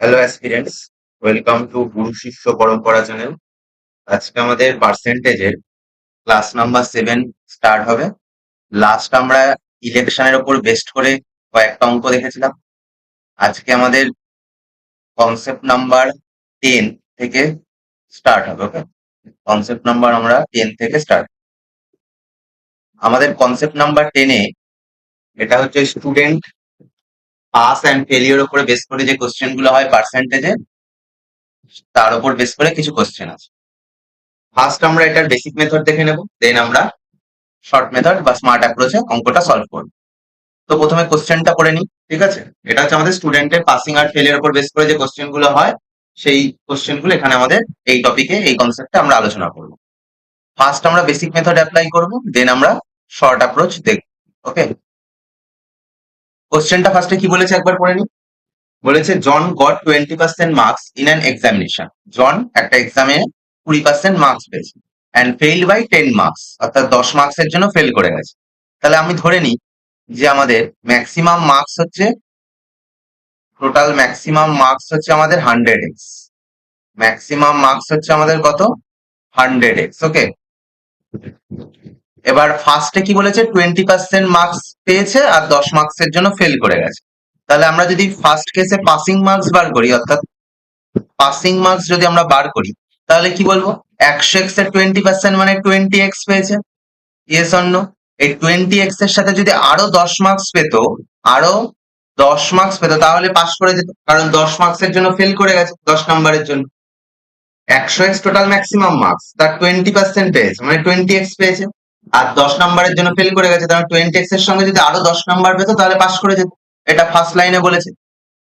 Hello aspirants, welcome to গুরু শিষ্য পরম্পরা channel. আজকে আমাদের পার্সেন্টেজের ক্লাস নাম্বার 7 স্টার্ট হবে। লাস্ট আমরা ইলেকশনের ওপর বেস্ট করে কয়েকটা অঙ্ক দেখেছিলাম। আজকে আমাদের কনসেপ্ট নাম্বার 10 থেকে স্টার্ট হবে। ওকে, কনসেপ্ট নাম্বার আমরা 10 থেকে স্টার্ট। আমাদের কনসেপ্ট নাম্বার 10-এ এটা হচ্ছে স্টুডেন্ট পাস অ্যান্ড ফেলিওর উপরে বেস করে যে কোশ্চেন গুলো হয় পার্সেন্টেজে, তার উপর বেস করে কিছু কোশ্চেন আছে। ফার্স্ট আমরা এটার বেসিক মেথড দেখে নেব, দেন আমরা শর্ট মেথড বা স্মার্ট অ্যাপ্রোচে অঙ্কটা সলভ করব। তো প্রথমে কোশ্চেনটা করে নিই, ঠিক আছে? এটা হচ্ছে আমাদের স্টুডেন্টের পাসিং আর ফেলিয়ার উপর বেস করে যে কোশ্চেন গুলো হয়, সেই কোশ্চেন গুলো এখানে আমাদের এই টপিকে এই কনসেপ্টে আমরা আলোচনা করব। ফার্স্ট আমরা বেসিক মেথড অ্যাপ্লাই করব, দেন আমরা শর্ট অ্যাপ্রোচ দেখব। ওকে, কোশ্চেনটা ফার্স্টে কি বলেছে একবার পড়ে নিই। বলেছে John got 20% marks in an examination. John একটা এক্সামে 20% মার্কস পেয়েছে অ্যান্ড ফেইল্ড বাই 10 মার্কস, অর্থাৎ 10 মার্কসের জন্য ফেল করে গেছে। তাহলে আমি ধরে নিই যে আমাদের ম্যাক্সিমাম মার্কস হচ্ছে, টোটাল ম্যাক্সিমাম মার্কস হচ্ছে আমাদের 100x। ম্যাক্সিমাম মার্কস হচ্ছে আমাদের কত? 100x। ওকে, এবার ফার্স্টে কি বলেছে 20% মার্কস পেয়েছে আর 10 মার্কসের জন্য ফেল করে গেছে। তাহলে আমরা যদি ফার্স্ট কেসে পাসিং মার্কস বার করি, অর্থাৎ পাসিং মার্কস যদি আমরা বার করি, তাহলে কি বলবো? 100x এর 20% মানে 20x পেয়েছে। Yes or no? এই 20x এর সাথে যদি আরো 10 মার্কস পেত, আরো 10 মার্কস পেত, তাহলে পাস করে যেত, কারণ 10 মার্কসের জন্য ফেল করে গেছে 10 নাম্বারের জন্য। 100x টোটাল ম্যাক্সিমাম মার্কস, তার 20% পেয়েছে মানে 20x পেয়েছে, আর 10 নাম্বারের জন্য ফেল করে গেছে, তার 20x এর সঙ্গে যদি আরো 10 নাম্বার পেত তাহলে পাস করে যেত। এটা ফার্স্ট লাইনে বলেছে।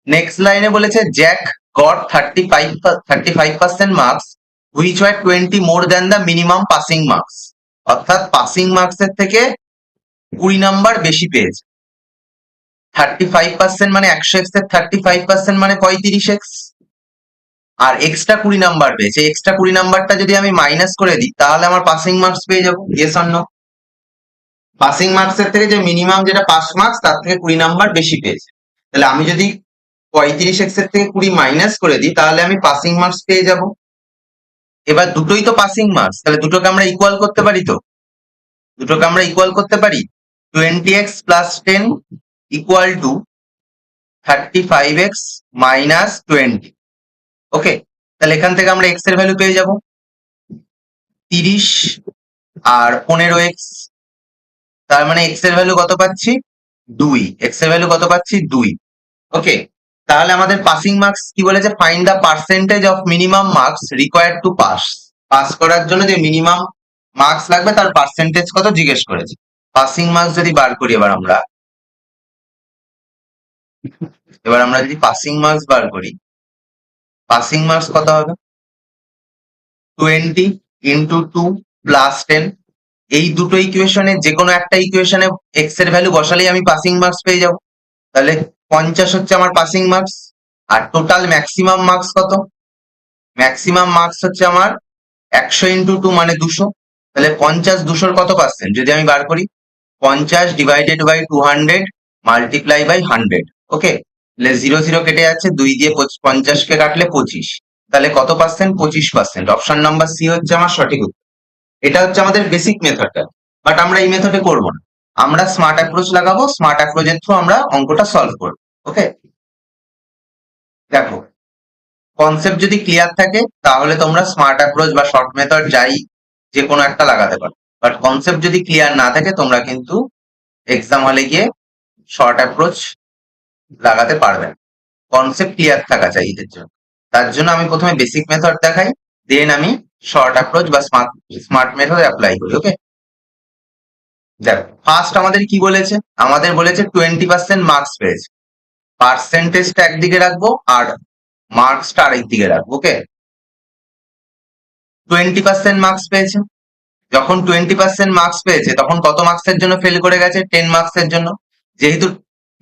নেক্সট লাইনে বলেছে Jack got 35% marks which were 20 more than the minimum passing marks, অর্থাৎ পাসিং মার্কসের থেকে 20 নাম্বার বেশি পেয়েছে। 35% মানে 100x এর 35% মানে 35x, আর এক্সট্রা 20 নাম্বার পেয়েছে। এক্সট্রা 20 নাম্বারটা যদি আমি মাইনাস করে দিই তাহলে আমার পাসিং মার্কস পেয়ে যাবো। Yes or no? পাসিং মার্কসের থেকে যে মিনিমাম যেটা পাস মার্কস, তার থেকে 20 নাম্বার বেশি পেয়েছে। তাহলে আমি যদি 35x এর থেকে 20 মাইনাস করে দিই তাহলে আমি পাসিং মার্কস পেয়ে যাব। এবার দুটোই তো পাসিং মার্কস, তাহলে দুটোকে আমরা ইকুয়াল করতে পারি। তো দুটোকে আমরা ইকুয়াল করতে পারি। 20x plus 10 equal to 35x minus 20। ওকে, তাহলে এখান থেকে আমরা এক্স এর ভ্যালু পেয়ে যাব 30 আর 15x। তার মানে এক্স এর ভ্যালু কত পাচ্ছি? 2। এক্স এর ভ্যালু কত পাচ্ছি? 2। ওকে, তাহলে আমাদের পাসিং মার্কস কি বলেছে? Find the percentage of minimum marks required to pass. Pass করার জন্য যে মিনিমাম মার্কস লাগবে তার পার্সেন্টেজ কত জিজ্ঞেস করেছে। পাসিং মার্কস যদি বার করি এবার আমরা যদি পাসিং মার্কস বার করি, পাসিং মার্কস কত হবে? 20 ইন্টু 2 প্লাস 10। এই দুটো ইকুয়েশনে যে কোনো একটা ইকুয়েশনে এক্স এর ভ্যালু বসালেই আমি পাসিং মার্কস পেয়ে যাব। তাহলে 50 হচ্ছে আমার পাসিং মার্কস। আর টোটাল ম্যাক্সিমাম মার্কস কত? ম্যাক্সিমাম মার্কস হচ্ছে আমার 100 ইন্টু 2 মানে 200। তাহলে 50 200 কত পার্সেন্ট যদি আমি বার করি? 50 ডিভাইডেড বাই 200 মাল্টিপ্লাই বাই 100। ওকে, তাহলে 0 0 কেটে যাচ্ছে, 2 দিয়ে 50 কে কাটলে 25। তাহলে কত পার্সেন্ট? 25%। অপশন নাম্বার সি হচ্ছে আমার সঠিক উত্তর। এটা হচ্ছে আমাদের বেসিক মেথডটা, বাট আমরা এই মেথডে করব না। আমরা স্মার্ট অ্যাপ্রোচ লাগাবো, স্মার্ট অ্যাপ্রোচের থ্রু আমরা অঙ্কটা সলভ করব। ওকে, দেখো, কনসেপ্ট যদি ক্লিয়ার থাকে তাহলে তোমরা স্মার্ট অ্যাপ্রোচ বা শর্ট মেথড যাই যে কোনো একটা লাগাতে পারো। বাট কনসেপ্ট যদি ক্লিয়ার না থাকে তোমরা কিন্তু এক্সাম হলে গিয়ে শর্ট অ্যাপ্রোচ লাগাতে পারবে না। কনসেপ্ট ক্লিয়ার থাকা চাই এদের জন্য। তার জন্য আমি প্রথমে বেসিক মেথড দেখাই, দেন আমি শর্ট অ্যাপ্রোচ বা স্মার্ট মেথড অ্যাপ্লাই করি। ওকে, দেখো ফার্স্ট আমাদের কি বলেছে? আমাদের বলেছে 20% মার্কস পেয়েছে। পার্সেন্টেজটা একদিকে রাখবো আর মার্কসটা আরেক দিকে রাখবো। ওকে, 20% মার্কস পেয়েছে। যখন 20% মার্কস পেয়েছে তখন কত মার্কসের জন্য ফেল করে গেছে? 10 মার্কসের জন্য। যেহেতু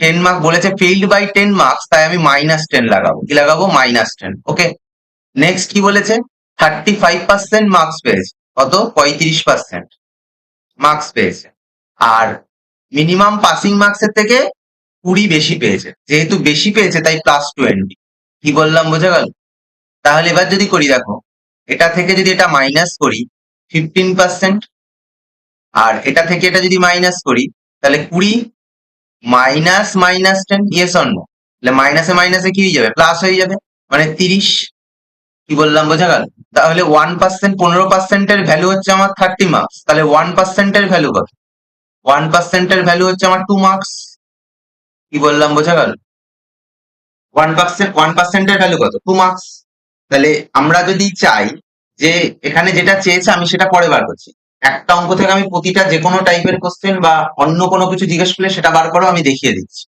10 মার্কস বলেছে ফেইল্ড বাই 10 মার্কস, তাই আমি -10 লাগাবো। কি লাগাবো? -10। ওকে, নেক্সট কি বলেছে? 35% মার্কস পেয়েছে। কত? 35% মার্কস পেয়েছে। আর মিনিমাম পাসিং মার্কসের থেকে 20 বেশি পেয়েছে। যেহেতু বেশি পেয়েছে তাই +20। কি বললাম বোঝা গেল? তাহলে এবার যদি করি দেখো, এটা থেকে যদি এটা মাইনাস করি 15%, আর এটা থেকে এটা যদি মাইনাস করি তাহলে 20 minus minus 10, yes or no? তাহলে মাইনাসে মাইনাসে কি হয়ে যাবে, প্লাস হয়ে যাবে, মানে 30। কি বললাম বোঝা গেল? তাহলে 1%, 15%-এর ভ্যালু হচ্ছে আমার 30 মার্কস, তাহলে 1%-এর ভ্যালু কত? 1%-এর ভ্যালু হচ্ছে আমার 2 মার্কস। কি বললাম বোঝা গেল? 1%, 1%-এর ভ্যালু কত? 2 মার্কস। তাহলে আমরা যদি চাই যে এখানে যেটা চেয়েছে আমি সেটা পরে বার করছি, একটা অঙ্ক থেকে আমি প্রতিটা যে কোনো টাইপের কোশ্চেন বা অন্য কোনো কিছু জিজ্ঞেস করলে সেটা বার করো, আমি দেখিয়ে দিচ্ছি।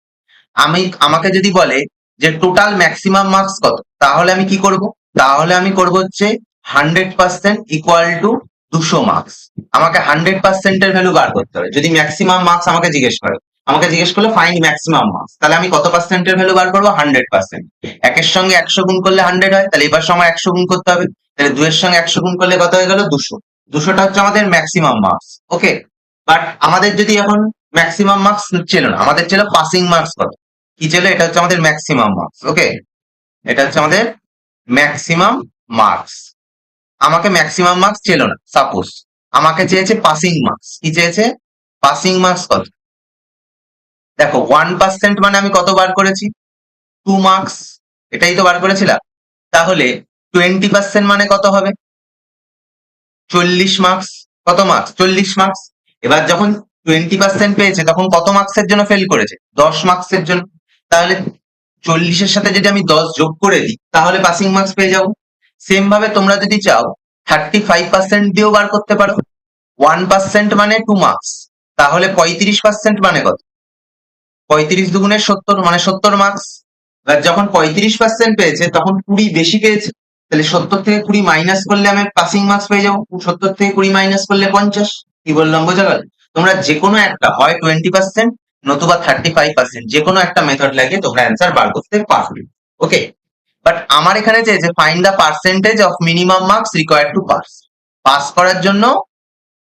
আমাকে যদি বলে যে টোটাল ম্যাক্সিমাম মার্কস কত, তাহলে আমি কি করব? তাহলে আমি করব হচ্ছে 100% ইকুয়াল টু 200 মার্কস। আমাকে 100%-এর ভ্যালু বার করতে হবে যদি ম্যাক্সিমাম মার্কস আমাকে জিজ্ঞেস করে। আমাকে জিজ্ঞেস করলে ফাইন্ড ম্যাক্সিমাম মার্কস, তাহলে আমি কত পার্সেন্টের ভ্যালু বার করবো? 100%। একের সঙ্গে 100 গুণ করলে 100 হয়, তাহলে এবার সময় 100 গুণ করতে হবে। তাহলে 2 এর সঙ্গে 100 গুণ করলে কত হয়ে গেল? 200। 200টা হচ্ছে আমাদের ম্যাক্সিমাম মার্কস। ওকে, বাট আমাদের যদি এখন ম্যাক্সিমাম মার্কস ছিল না, আমাদের ছিল পাসিং মার্কস কত? কি ছিল? এটা হচ্ছে আমাদের ম্যাক্সিমাম মার্কস। ওকে, এটা হচ্ছে আমাদের ম্যাক্সিমাম মার্কস। আমাকে ম্যাক্সিমাম মার্কস ছিল না, সাপোজ আমাকে চেয়েছে পাসিং মার্কস। কি চেয়েছে? পাসিং মার্কস কত? দেখো 1% মানে আমি কত বার করেছি? 2 মার্কস। এটাই তো বার করেছিলাম। তাহলে 20% মানে কত হবে? 40 মার্কস। কত মার্কস? 40 মার্কস। এবার যখন 20% পেয়েছে তখন কত মার্কসের জন্য ফেল করেছে? 10 মার্কসের জন্য। তাহলে 40-এর সাথে যদি আমি 10 যোগ করে দিই তাহলে পাসিং মার্কস পেয়ে যাবো। সেম ভাবে তোমরা যদি চাও 35% দিয়েও বার করতে পারো। 1% মানে 2 মার্কস। তাহলে 35% মানে কত? 35 দুগুণে 70, মানে 70 মার্কস। এবার যখন 35% পেয়েছে তখন 20 বেশি পেয়েছে, তাহলে 70 থেকে 20 মাইনাস করলে আমি পাসিং মার্কস পেয়ে যাবো। 70 থেকে 20 মাইনাস করলে 50। কি বললাম বোঝা গেল? তোমরা যে কোনো একটা, হয় 20% নতুবা 35%, যে কোনো একটা মেথড লাগিয়ে তোমরা অ্যান্সার বার করতে পারবে। ওকে, বাট আমার এখানে চেয়েছে find the percentage of minimum marks required to pass. Pass করার জন্য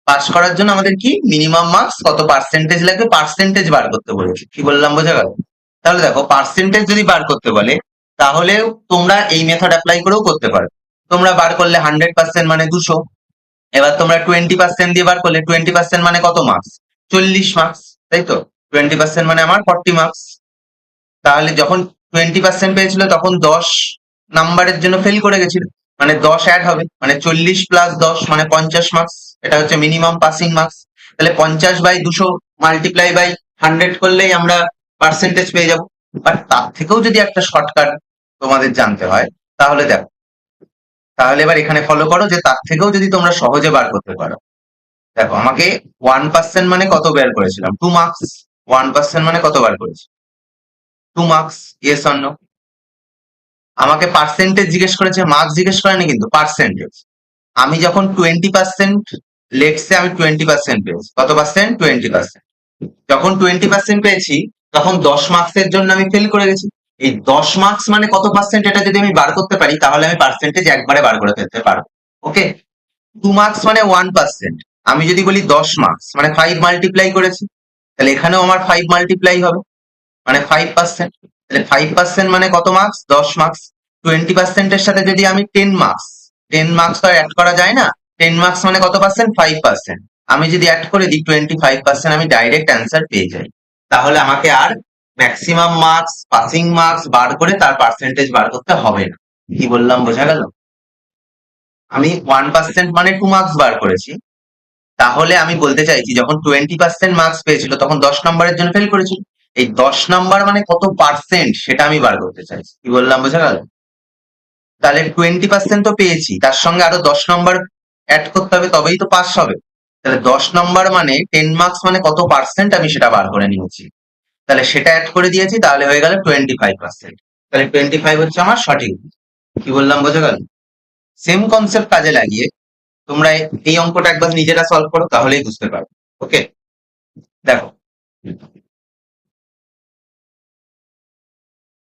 পাস করার জন্য আমাদের কি মিনিমাম মার্কস কত পার্সেন্টেজ লাগবে, পার্সেন্টেজ বার করতে বলেছে। কি বললাম বোঝা গেল? তাহলে দেখো, পার্সেন্টেজ যদি বার করতে বলে তাহলে তোমরা এই মেথড অ্যাপ্লাই করেও করতে পারো। তোমরা বার করলে 100% মানে 200। এবার তোমরা 20% দিয়ে বার করলে 20% মানে কত মার্কস? 40 মার্কস, তাই তো? 20% মানে আমার 40 মার্কস। তাহলে যখন 20% পেয়েছিল তখন 10 নাম্বারের জন্য ফেল করে গেছিল, মানে 10 অ্যাড হবে, মানে 40 + 10 মানে 50 মার্কস। এটা হচ্ছে মিনিমাম পাসিং মার্কস। তাহলে 50/200 মাল্টিপ্লাই বাই 100 করলেই আমরা পার্সেন্টেজ পেয়ে যাব। বাট তার থেকেও যদি একটা শর্টকাট তোমাদের জানতে হয় তাহলে দেখো, তাহলে এবার এখানে ফলো করো যে তার থেকেও যদি তোমরা সহজে বার করতে পারো। দেখো, আমাকে 1% মানে কত বের করেছিলাম? 2 মার্কস। 1% মানে কত বার করেছি? 2 মার্কস। Yes or no? আমাকে পার্সেন্টেজ জিজ্ঞেস করেছে, মার্কস জিজ্ঞেস করেনি কিন্তু, পার্সেন্টেজ। আমি যখন 20%, লেটসে আমি 20% পেয়েছি। কত পার্সেন্ট? 20%। যখন 20% পেয়েছি তখন 10 মার্কসের জন্য আমি ফেল করে গেছি। এই 10 মার্কস মানে কত পার্সেন্ট, এটা যদি আমি বার করতে পারি তাহলে আমি পার্সেন্টেজ একবারে বার করে ফেলতে পারবো। ওকে, 2 মার্কস মানে 1%। আমি যদি বলি 10 মার্কস মানে 5 মাল্টিপ্লাই করেছি, তাহলে এখানেও আমার 5 মাল্টিপ্লাই হবে, মানে 5%। তাহলে 5% মানে কত মার্কস? 10 মার্কস। 20%-এর সাথে যদি আমি 10 মার্কস, 10 মার্কস তো অ্যাড করা যায় না। 10 মার্কস মানে কত পার্সেন্ট? 5%। আমি যদি অ্যাড করে দিই 25%, আমি ডাইরেক্ট অ্যান্সার পেয়ে যাই। তাহলে আমাকে আর ম্যাক্সিমাম মার্কস, পাসিং মার্কস বার করে তার পার্সেন্টেজ বার করতে হবে না। কি বললাম বোঝা গেল? আমি 1% মানে 2 মার্কস বার করেছি, তাহলে আমি বলতে চাইছি যখন 20% মার্কস পেয়েছিল তখন 10 নম্বরের জন্য ফেল করেছিল। এই 10 নাম্বার মানে কত পার্সেন্ট সেটা আমি বার করতে চাইছি। কি বললাম বোঝা গেল? তাহলে 20% তো পেয়েছি, তার সঙ্গে আরো 10 নম্বর অ্যাড করতে হবে, তবেই তো পাস হবে। তাহলে 10 নম্বর মানে 10 মার্কস মানে কত পার্সেন্ট, আমি সেটা বার করে নিয়েছি। তাহলে সেটা অ্যাড করে দিয়েছি, তাহলে হয়ে গেল 25%। তাহলে 25 হচ্ছে আমার সঠিক। কি বললাম বোঝা গেল? সেম কনসেপ্ট কাজে লাগিয়ে তোমরা এই অঙ্কটা একবার নিজেরা সলভ করো, তাহলেই বুঝতে পারবে। ওকে, দেখো,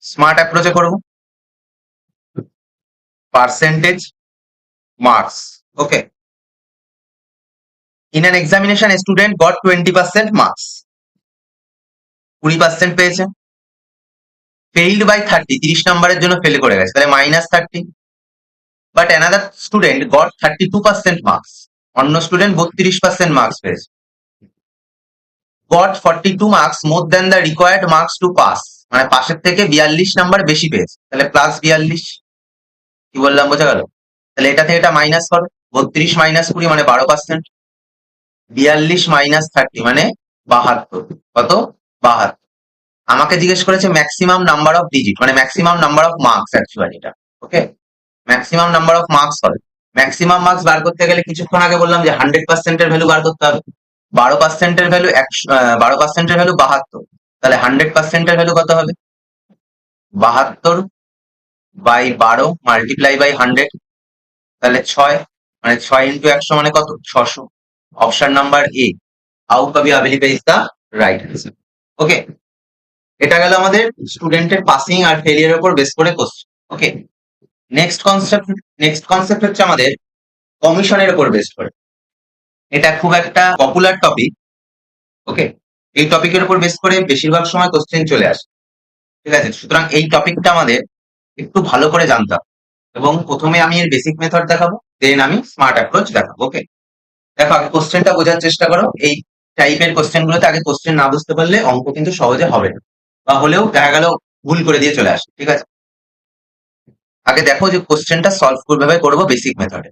স্মার্ট অ্যাপ্রোচে করবো। Percentage marks. Okay, in an examination student goat 20% marks. 20% পেয়েছে। ফেইল্ড বাই 30, 30 নম্বরের জন্য ফেল করে গেছে, তাহলে -30। But another student got 32% marks, অন্য স্টুডেন্ট 32% মার্কস পেয়েছে। Got 42 marks more than the required marks to pass, মানে পাশের থেকে 42 নাম্বার বেশি পেয়েছে, তাহলে +42। কি বললাম বোঝা গেল? তাহলে এটা থেকে এটা মাইনাস করো, 32 - 20 মানে 12%, 42 - 30 মানে 72। কত? 72। আমাকে জিজ্ঞেস করেছে ম্যাক্সিমাম নাম্বার অফ ডিজিট, মানে maximum number of marks actually এটা। ওকে, ম্যাক্সিমাম নাম্বার অফ মার্কস হবে। ম্যাক্সিমাম মার্কস বার করতে গেলে কিছুক্ষণ আগে বললাম যে 100%-এর ভ্যালু বার করতে হবে। 12%-এর ভ্যালু 12%-এর ভ্যালু 72, তাহলে 100%-এর ভ্যালু কত হবে? 72/12 মাল্টিপ্লাই বাই 100, তাহলে 6, মানে 6 ইন্টু 100 মানে কত? 600। অপশন নাম্বার এ, হাউ কাবি আবেলিবে is the right answer. Okay, এটা গেল আমাদের স্টুডেন্টের পাসিং আর ফেলিয়ার উপর বেস করে কোশ্চেন। ওকে, নেক্সট কনসেপ্ট হচ্ছে আমাদের কমিশনের উপর বেস করে। এটা খুব একটা পপুলার টপিক। ওকে, এই টপিকের উপর বেস করে বেশিরভাগ সময় কোশ্চেন চলে আসে। ঠিক আছে, সুতরাং এই টপিকটা আমাদের একটু ভালো করে জানতে হবে, এবং প্রথমে আমি এর বেসিক মেথড দেখাবো, দেন আমি স্মার্ট অ্যাপ্রোচ দেখাবো। ওকে, দেখো আগে কোশ্চেনটা বোঝার চেষ্টা করো। এই টাইপের কোশ্চেন গুলোতে আগে কোশ্চেন না বুঝতে পারলে অঙ্ক কিন্তু সহজে হবে না, বা হলেও দেখা গেল ভুল করে দিয়ে চলে আসে। ঠিক আছে, আগে দেখো যে কোশ্চেনটা সলভ কিভাবে করবো বেসিক মেথডে।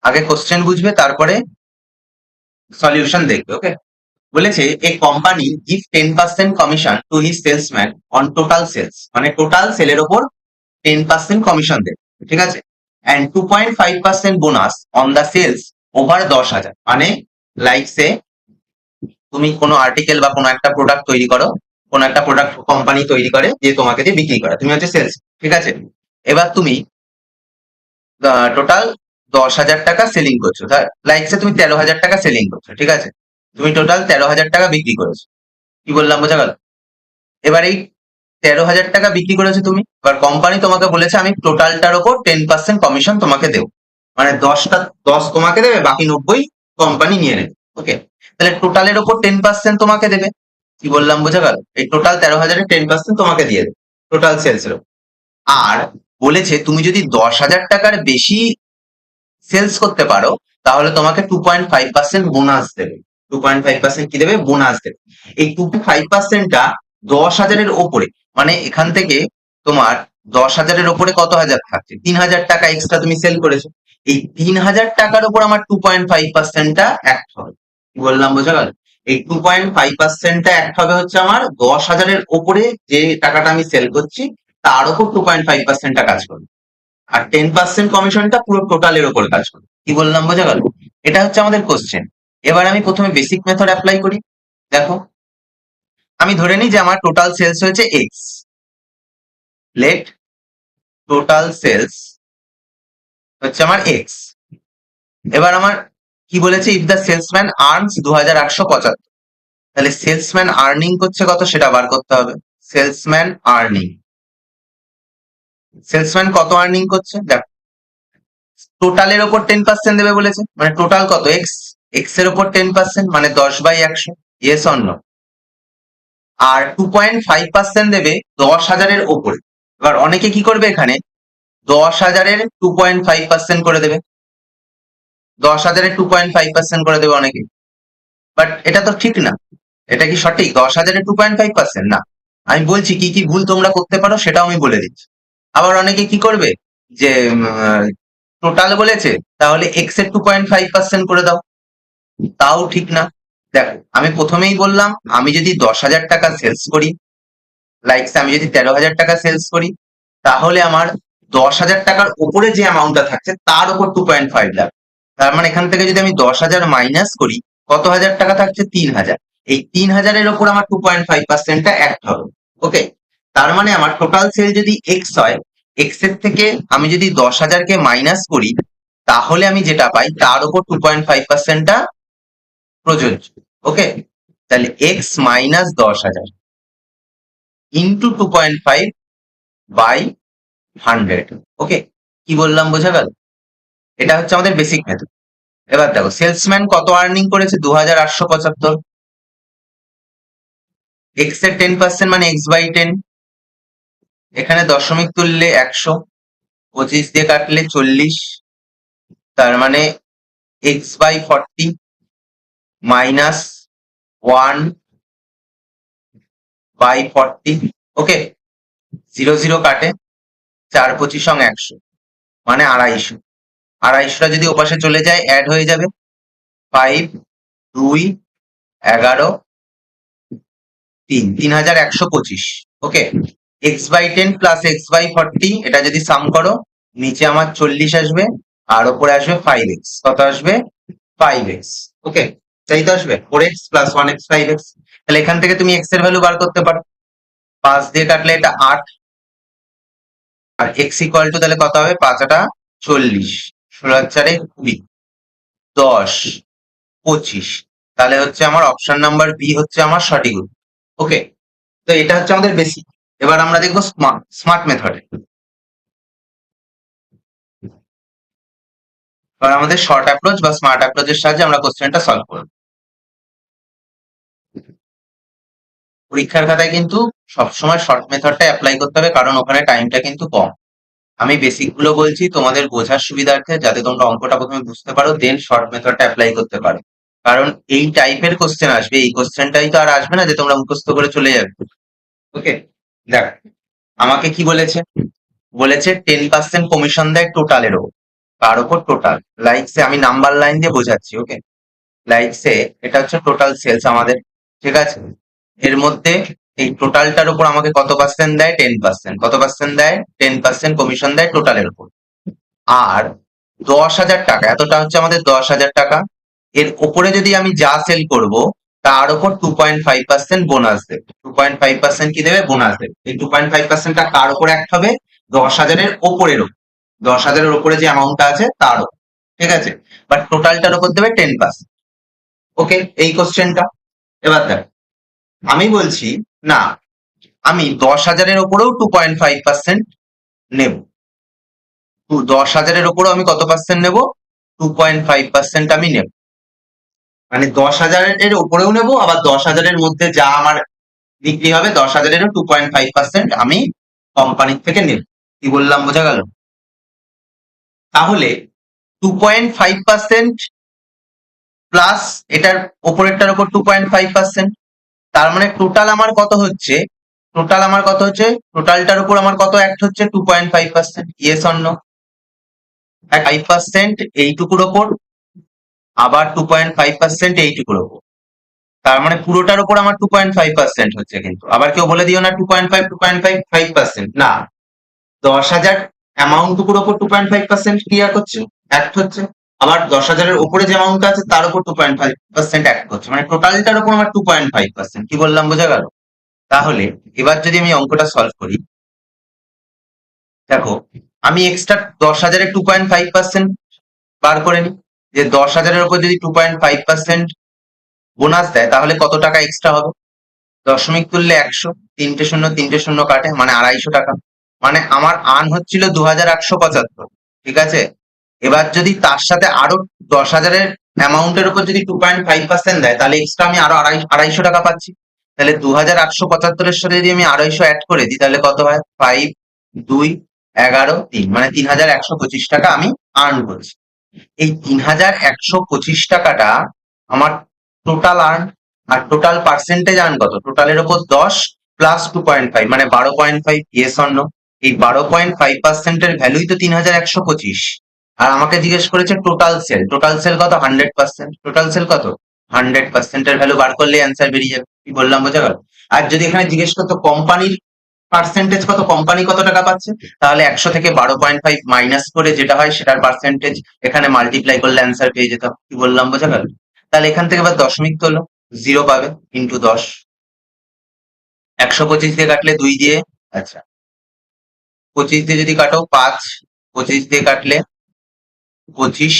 আগে কোশ্চেন বুঝবে, তারপরে সলিউশন দেখবে। ওকে, বলেছে a company give 10% commission to his salesman on total sales, মানে টোটাল সেলের ওপর 10% কমিশন দেবে। ঠিক আছে, and 2.5% bonus on the sales over 10,000, মানে লাইক সে তুমি কোনো আর্টিকেল বা কোনো একটা প্রোডাক্ট তৈরি করো, কোনো একটা প্রোডাক্ট কোম্পানি তৈরি করে যে তোমাকে দিয়ে বিক্রি করে, তুমি হচ্ছে সেলস। ঠিক আছে, এবার তুমি টোটাল 10,000 টাকা সেলিং করছো, লাইক সে তুমি 13,000 টাকা সেলিং করছো। ঠিক আছে, তুমি টোটাল 13,000 টাকা বিক্রি করেছো। কি বললাম বোঝা গেল? এবার এই 13,000 টাকা বিক্রি করেছো তুমি, এবার কোম্পানি তোমাকে বলেছে আমি টোটালটার ওপর 10% কমিশন তোমাকে দেবো, মানে 10 তোমাকে দেবে, বাকি 90 কোম্পানি নিয়ে নেবে। ওকে, তাহলে টোটালের ওপর 10% তোমাকে দেবে। কি বললাম বোঝা গেল? এই টোটাল 13,000-এর 10% তোমাকে দিয়ে দেবে টোটাল সেলস এর ওপর। আর বলেছে তুমি যদি 10,000 টাকার বেশি সেলস করতে পারো, তাহলে তোমাকে 2.5% বোনাস দেবে। 2.5% কি দেবে? বোনাস দেবে। এই 2.5%টা 10,000-এর ওপরে, মানে এখান থেকে তোমার 10,000-এর ওপরে কত হাজার থাকছে? 3,000 টাকা এক্সট্রা তুমি সেল করেছো, এই 3,000 টাকার ওপর আমার 2.5%টা অ্যাক্ট হবে। কি বললাম বোঝা গেল? এই 2.5%টা অ্যাক্ট হবে হচ্ছে আমার 10,000-এর ওপরে যে টাকাটা আমি সেল করছি, তার ওপর 2.5%টা কাজ করবে। আর 10% কমিশনটা পুরো টোটালের ওপর কাজ করে। কি বললাম বোঝা গেল? এটা হচ্ছে আমাদের কোশ্চেন। এবার আমি প্রথমে বেসিক মেথড অ্যাপ্লাই করি। দেখো, আমি ধরে নিই যে আমার টোটাল সেলস হয়েছে এক্স। লেট টোটাল সেলস হচ্ছে আমার এক্স। এবার আমার কি বলেছে? ইফ দ্য সেলসম্যান আর্নস 2,875, তাহলে সেলসম্যান আর্নিং করছে কত সেটা বার করতে হবে। সেলসম্যান আর্নিং, সেলসম্যান কত আর্নিং করছে? দেখো, টোটালের ওপর 10% দেবে বলেছে, মানে টোটাল কত? এক্স, এক্স এর ওপর 10% মানে 10/100। Yes or no? আর 2.5% দেবে 10,000-এর ওপরে। এবার অনেকে কি করবে, এখানে 10,000-এর 2.5% করে দেবে, 10,000-এর 2.5% করে দেবে অনেকে। বাট এটা তো ঠিক না। এটা কি সঠিক? 10,000-এর 2.5% না। আমি বলছি কি কি ভুল তোমরা করতে পারো সেটাও আমি বলে দিচ্ছি। আবার অনেকে কি করবে, যে টোটাল বলেছে তাহলে এক্স এর 2.5% করে দাও, তাও ঠিক না। দেখো, আমি প্রথমেই বললাম আমি যদি 10,000 টাকা সেলস করি, লাইক আমি যদি 13,000 টাকা সেলস করি, তাহলে আমার 10,000 টাকার উপরে যে অ্যামাউন্টটা থাকছে তার উপর 2.5 লাখ। তার মানে এখান থেকে যদি আমি 10,000 মাইনাস করি, কত হাজার টাকা থাকছে? 3,000। এই 3,000-এর ওপর আমার 2.5%টা অ্যাক্ট হবে। ওকে, তার মানে আমার টোটাল সেল যদি এক্স হয়, এক্স এর থেকে আমি যদি 10,000-কে মাইনাস করি, তাহলে আমি যেটা পাই তার উপর 2.5%টা প্রযোজ্য। ওকে, তাহলে এক্স মাইনাস 10,000 ইন্টু 2.5/100। ওকে, কি বললাম বোঝা গেল? এটা হচ্ছে আমাদের বেসিক মেথড। এবার দেখো, সেলসম্যান কত আর্নিং করেছে? 2,875। এক্স এর 10% মানে x/10, এখানে দশমিক তুললে 100, 25 দিয়ে কাটলে 40, তার মানে x/40 মাইনাস 1/40। ওকে, 0 0 কাটে, 4 25 100, মানে 250। 250টা যদি ওপাশে চলে যায় অ্যাড হয়ে যাবে, 5 2 11 3, 3125। ওকে, x/10 প্লাস x/40, এটা যদি সাম করো নিচে আমার 40 আসবে, আর ওপরে আসবে 5x। কত আসবে? 5x। ওকে, তাই তো আসবে 4x প্লাস 1x 5x। তাহলে এখান থেকে তুমি x এর ভ্যালু বার করতে পারো। 5 দিয়ে কাটলে এটা 8, আর x ইকুয়াল টু তাহলে কত হবে? 5 8 40, 16 4 20, 10 25। তাহলে হচ্ছে আমার অপশন নাম্বার বি হচ্ছে আমার সঠিক উত্তর। ওকে, তো এটা হচ্ছে আমাদের বেসিক। এবার আমরা দেখবো স্মার্ট স্মার্ট মেথডে। এবার আমাদের শর্ট অ্যাপ্রোচ বা স্মার্ট অ্যাপ্রোচের সাহায্যে আমরা কোশ্চেনটা সলভ করব। পরীক্ষার খাতায় কিন্তু সবসময় শর্ট মেথডটা অ্যাপ্লাই করতে হবে, কারণ ওখানে টাইমটা কিন্তু কম। আমি বেসিক গুলো বলছি তোমাদের বোঝার সুবিধার্থে, যাতে তোমরা অঙ্কটা প্রথমে বুঝতে পারো, দেন শর্ট মেথডটা অ্যাপ্লাই করতে পারো। কারণ এই টাইপের কোশ্চেন আসবে, এই কোশ্চেনটাই তো আর আসবে না যে তোমরা মুখস্থ করে চলে যাবে। ওকে, দেখ আমাকে কি বলেছে? বলেছে 10% কমিশন দেয় টোটালের ওপর। তার উপর টোটাল লাইকসে, আমি নাম্বার লাইন দিয়ে বোঝাচ্ছি। ওকে, লাইকসে এটা হচ্ছে টোটাল সেলস আমাদের, ঠিক আছে? এর মধ্যে এই টোটালটার উপর আমাকে কত পার্সেন্ট দেয়? 10%। কত পার্সেন্ট দেয়? 10% কমিশন দেয় টোটালের উপর। আর 10,000 টাকা, এতটা হচ্ছে আমাদের 10,000 টাকা। এর উপরে যদি আমি যা সেল করব তার উপর 2.5% বোনাস দেবে। 2.5% কি দেবে? বোনাস দেবে। এই 2.5%টা কার উপর অ্যাক্ট হবে? 10,000-এর ওপরের উপর। 10,000-এর ওপরে যে অ্যামাউন্টটা আছে তার উপর, ঠিক আছে? বাট টোটালটার উপর দেবে 10%। ওকে, এই কোশ্চেনটা। এবার দেখ, আমি বলছি না, আমি 10,000-এর ওপরেও 2.5% নেব। 10,000-এর ওপরেও আমি কত পার্সেন্ট নেব? 2.5% আমি নেব। মানে 10,000-এর উপরেও নেব, আবার 10,000-এর মধ্যে যা আমার বিক্রি হবে 10,000-এরও 2.5% আমি কোম্পানির থেকে নেব। কি বললাম, বোঝা গেল? তাহলে 2.5% প্লাস এটার ওপরেরটার উপর 2.5%, তার মানে টোটাল আমার কত হচ্ছে? টোটাল আমার কত হচ্ছে? টোটালটার উপর আমার কত অ্যাক্ট হচ্ছে? 2.5%। Yes or no? 5% এইটুকুর ওপর, আবার 2.5% এইটুকুর ওপর। তার মানে পুরোটার উপর আমার 2.5% হচ্ছে। কিন্তু আবার কেউ বলে দিও না 2.5 না, 10,000 অ্যামাউন্ট টুকুর ওপর 2.5% ক্লিয়ার করছে, অ্যাক্ট হচ্ছে। আবার 10,000-এর উপরে যে অ্যামাউন্ট আছে তার উপর 2.5% অ্যাক্ট করছে, মানে টোটালটার উপর আমার 2.5%। কি বললাম, বোঝা গেল? তাহলে এবার যদি আমি অঙ্কটা সলভ করি, দেখো আমি এক্সট্রা 10,000-এর 2.5% বার করে নিই। যে 10,000-এর উপর যদি 2.5% বোনাস দেয় তাহলে কত টাকা এক্সট্রা হবে? দশমিক তুললে 100, 3টে শূন্য 3টে শূন্য কাটে, মানে 250 টাকা। মানে আমার আর্ন হচ্ছিল 2,875, ঠিক আছে? এবার যদি তার সাথে আরো 10,000-এর অ্যামাউন্টের উপর যদি 2.5% দেয়, তাহলে এক্সট্রা আমি আরো 250 টাকা পাচ্ছি। তাহলে 2,875-এর সাথে যদি আমি 250 অ্যাড করে দিই তাহলে কত হয়? 5 2 11 3, মানে 3,125 টাকা আমি আর্ন করছি। এই 3,125 টাকাটা আমার টোটাল আর্ন। আর টোটাল পার্সেন্টেজ আর্ন কত? টোটালের ওপর 10 প্লাস 2.5, মানে 12.5। Yes or no? এই 12.5%-এর ভ্যালুই তো 3,125। আর আমাকে জিজ্ঞেস করেছে টোটাল সেল। টোটাল সেল কত? 100%। টোটাল সেল কত? 100%-এর ভ্যালু বার করলে অ্যান্সার বেরিয়ে যাবে। কি বললাম, বোঝা গেল? আর যদি এখানে জিজ্ঞেস করতো কোম্পানির পার্সেন্টেজ কত, কোম্পানি কত টাকা পাচ্ছে, তাহলে 100 থেকে 12.5 মাইনাস করে যেটা হয় সেটার পার্সেন্টেজ এখানে মাল্টিপ্লাই করলে অ্যান্সার পেয়ে যেতাম। কি বললাম, বোঝা গেল? তাহলে এখান থেকে এবার দশমিক তোলো, 0 পাবে, ইন্টু 10। 125 দিয়ে কাটলে 2 দিয়ে, আচ্ছা 25 দিয়ে যদি কাটো 5, 25 দিয়ে কাটলে 25,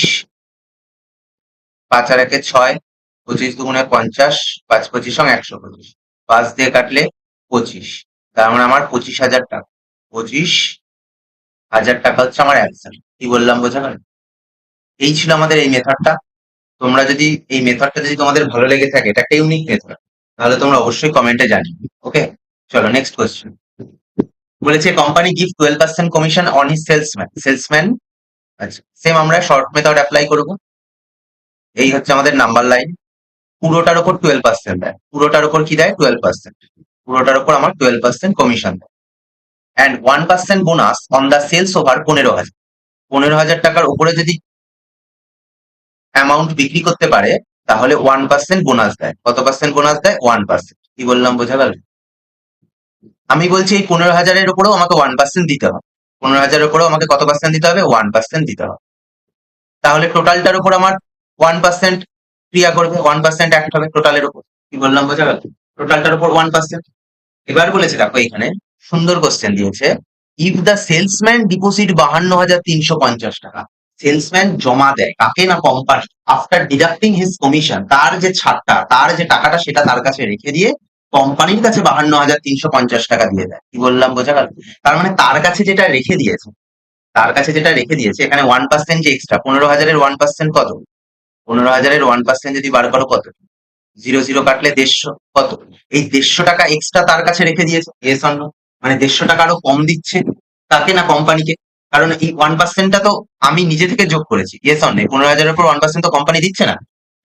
5 আর 1 6, 25 দুগুণে 50, 5 25 125, 5 দিয়ে কাটলে 25, তার মানে আমার 25,000 টাকা। 25,000 টাকা হচ্ছে আমার অ্যান্সার। কি বললাম, বোঝা গেল? এই ছিল আমাদের এই মেথডটা। তোমরা যদি এই মেথডটা যদি তোমাদের ভালো লেগে থাকে, এটা একটা ইউনিক মেথড। তাহলে তোমরা অবশ্যই কমেন্টে জানিও। ওকে, চলো নেক্সট কোয়েশ্চেন। বলেছে company give 12% commission on his salesman. আচ্ছা, সেম আমরা শর্ট মেথড অ্যাপ্লাই করব। এই হচ্ছে আমাদের নাম্বার লাইন। পুরোটার উপর 12% দেয়, পুরোটার উপর কি দেয় 12%, পুরোটার উপর আমার 12% কমিশন দেয়। And 1% bonus on the sales over 15,000। 15,000 টাকার উপরে যদি অ্যামাউন্ট বিক্রি করতে পারে তাহলে 1% বোনাস দেয়। কত পার্সেন্ট বোনাস দেয়? 1%। কি বললাম বোঝা গেল? আমি বলছি এই 15,000-এর উপরেও আমাকে 1% দিতে হবে। 15,000-এর উপরেও আমাকে কত পার্সেন্ট দিতে হবে? 1% দিতে হবে। তাহলে টোটালটার উপর আমার 1% ক্রিয়া করবে, 1% অ্যাক্ট হবে টোটালের উপর। কি বললাম বোঝা গেল? টোটালটার উপর 1%। এবার বলেছে দেখো এখানে সুন্দর কোশ্চেন দিয়েছে, ইফ দ্য সেলসম্যান ডিপোজিট 52,350 টাকা। সেলসম্যান জমা দেয় কাকে? না company. After deducting his commission, তার যে ছাড়টা, তার যে টাকাটা সেটা তার কাছে রেখে দিয়ে কোম্পানির কাছে 52,350 টাকা দিয়ে দেয়। কি বললাম বোঝা গেল? তার মানে তার কাছে যেটা রেখে দিয়েছে, তার কাছে যেটা রেখে দিয়েছে, এখানে 1% যে এক্সট্রা, 15,000-এর 1% কত? 15,000-এর 1% যদি বার করো কত? 0 0 কাটলে 150। কত? এই 150 টাকা এক্সট্রা তার কাছে রেখে দিয়েছে, ইয়েস অর নো? মানে 150 টাকা আরো কম দিচ্ছে তাকে না কোম্পানিকে? কারণ এই 1%টা তো আমি নিজে থেকে যোগ করেছি, ইয়েস অর নো? 15,000-এর উপর 1% তো কোম্পানি দিচ্ছে না।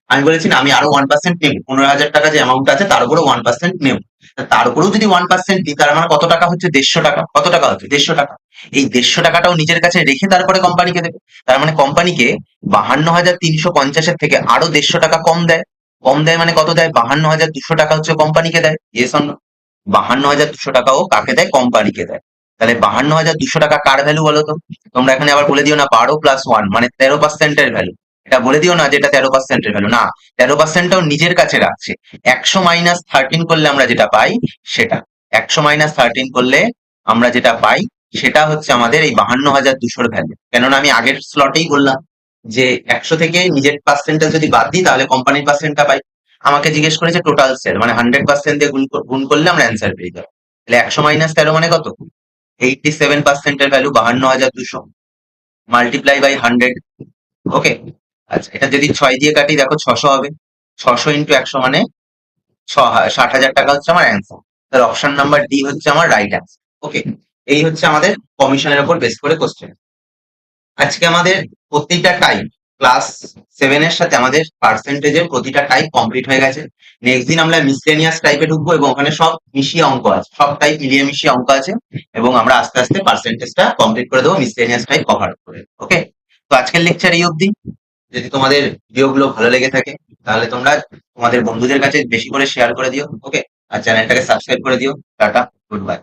আমি বলেছি না আমি আরো 1% নেব, 15,000 টাকা যে অ্যামাউন্ট আছে তার উপরে 1% নেব। তার উপরেও যদি 1% দিই তার মানে কত টাকা হচ্ছে? 150 টাকা। কত টাকা হচ্ছে? 150 টাকা। এই 150 টাকাটাও নিজের কাছে রেখে তারপরে কোম্পানিকে দেবে। তার মানে কোম্পানিকে 52,350-এর থেকে আরো 150 টাকা কম দেয়। কম দেয় মানে কত দেয়? 52,200 টাকা হচ্ছে কোম্পানিকে দেয়, ইয়েস অর নো? 52,200 টাকাও কাকে দেয়? কোম্পানিকে দেয়। তাহলে 52,200 টাকা কার ভ্যালু বলো তো? তোমরা এখানে আবার বলে দিও না 12+1 মানে 13%-এর ভ্যালু। এটা বলে দিও না যে এটা 13%-এর ভ্যালু, না, 13%টাও নিজের কাছে রাখছে। 100 - 13 করলে আমরা যেটা পাই সেটা, 100 - 13 করলে আমরা যেটা পাই সেটা হচ্ছে আমাদের এই 52,200-র ভ্যালু। কেননা আমি আগের স্লটেই বললাম যে 100 থেকে নিজের পার্সেন্টটা যদি বাদ দিই তাহলে কোম্পানির পার্সেন্টটা পাই। আমাকে জিজ্ঞেস করেছে টোটাল সেল মানে 100% দিয়ে গুণ করলে আমরা অ্যান্সার পেয়ে যাবো। তাহলে 100 - 13 মানে কত? 87%-এর ভ্যালু 52,200 মাল্টিপ্লাই বাই 100। ওকে, আচ্ছা এটা যদি 6 দিয়ে কাটি দেখো 600 হবে। 600 ইন্টু 100 মানে 60,000 টাকা হচ্ছে আমার অ্যান্সার। তাহলে অপশন নাম্বার ডি হচ্ছে আমার রাইট অ্যান্সার। ওকে, এই হচ্ছে আমাদের কমিশনের উপর বেস করে কোশ্চেন। আজকে আমাদের প্রতিটা টাইপ ক্লাস 7-এর সাথে আমাদের পার্সেন্টেজের প্রতিটা টাইপ কমপ্লিট হয়ে গেছে। নেক্সট দিন আমরা মিসলেনিয়াস টাইপে ঢুকবো এবং ওখানে সব মিশিয়ে অঙ্ক আছে, সব টাইপ মিলিয়ে মিশিয়ে অঙ্ক আছে এবং আমরা আস্তে আস্তে পার্সেন্টেজটা কমপ্লিট করে দেবো মিসলেনিয়াস টাইপ কভার করে। ওকে, তো আজকের লেকচার এই অবধি। যদি তোমাদের ভিডিওগুলো ভালো লেগে থাকে তাহলে তোমরা তোমাদের বন্ধুদের কাছে বেশি করে শেয়ার করে দিও। ওকে, আর চ্যানেলটাকে সাবস্ক্রাইব করে দিও। Tata, good bye.